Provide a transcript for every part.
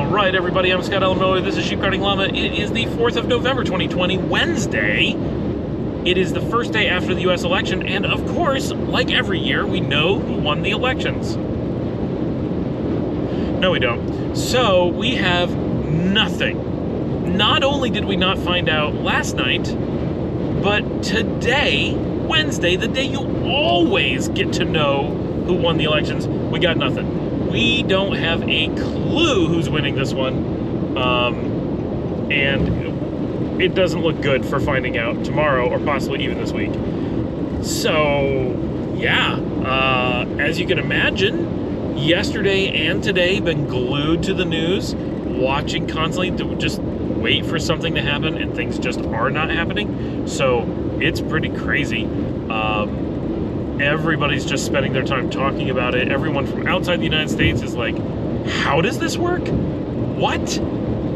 Alright everybody, I'm Scott Alamoa, this is Sheepguarding Llama. It is the 4th of November 2020, Wednesday. It is the first day after the US election, and of course, like every year, we know who won the elections. No, we don't. So, we have nothing. Not only did we not find out last night, but today, Wednesday, the day you always get to know who won the elections, we got nothing. We don't have a clue who's winning this one, and it doesn't look good for finding out tomorrow or possibly even this week. So, yeah, as you can imagine, yesterday and today been glued to the news, watching constantly to just wait for something to happen, and things just are not happening. So it's pretty crazy. Everybody's just spending their time talking about it. Everyone from outside the United States is like, how does this work? What?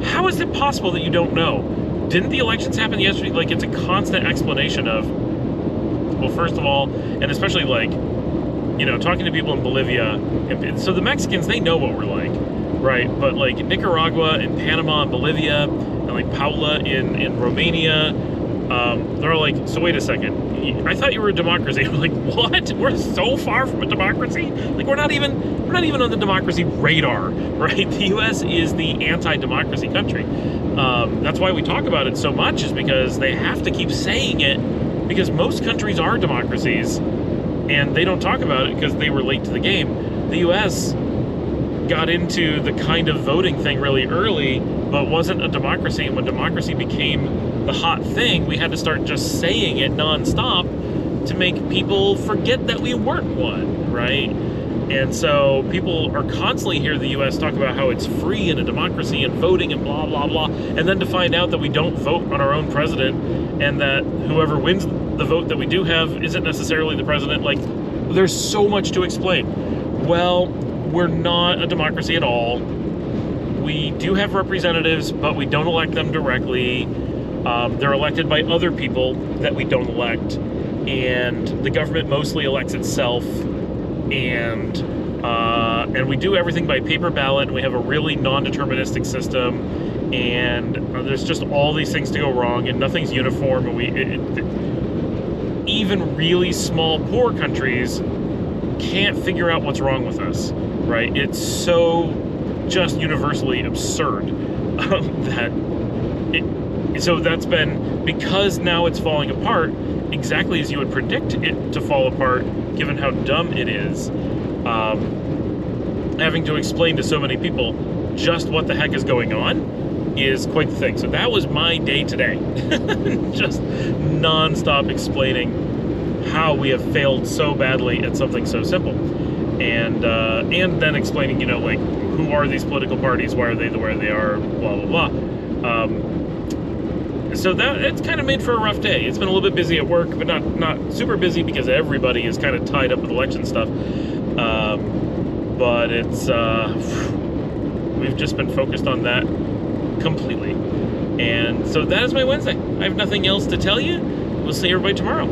How is it possible that you don't know? Didn't the elections happen yesterday? Like, it's a constant explanation of, well, first of all, and especially like, you know, talking to people in Bolivia, and so the Mexicans, they know what we're like, right? But like Nicaragua and Panama and Bolivia, and like Paula in Romania, they're all like, so wait a second, I thought you were a democracy. I'm like, what? We're so far from a democracy? Like, we're not even on the democracy radar, right? The US is the anti-democracy country. That's why we talk about it so much, is because they have to keep saying it, because most countries are democracies, and they don't talk about it because they were late to the game. The US got into the kind of voting thing really early, but wasn't a democracy, and when democracy became the hot thing, we had to start just saying it nonstop to make people forget that we weren't one, right? And so people are constantly hear the US talk about how it's free and a democracy and voting and blah, blah, blah, and then to find out that we don't vote on our own president, and that whoever wins the vote that we do have isn't necessarily the president. Like, there's so much to explain. Well, we're not a democracy at all. We do have representatives, but we don't elect them directly. They're elected by other people that we don't elect, and the government mostly elects itself, and we do everything by paper ballot, and we have a really non-deterministic system, and there's just all these things to go wrong, and nothing's uniform, and even really small, poor countries can't figure out what's wrong with us, right? It's so just universally absurd so that's been, because now it's falling apart exactly as you would predict it to fall apart, given how dumb it is, having to explain to so many people just what the heck is going on is quite the thing. So that was my day today. Just non-stop explaining how we have failed so badly at something so simple. And then explaining, you know, like, who are these political parties, why are they the way they are, blah, blah, blah. So that, it's kind of made for a rough day. It's been a little bit busy at work, but not super busy, because everybody is kind of tied up with election stuff. But it's, we've just been focused on that completely. And so that is my Wednesday. I have nothing else to tell you. We'll see everybody tomorrow.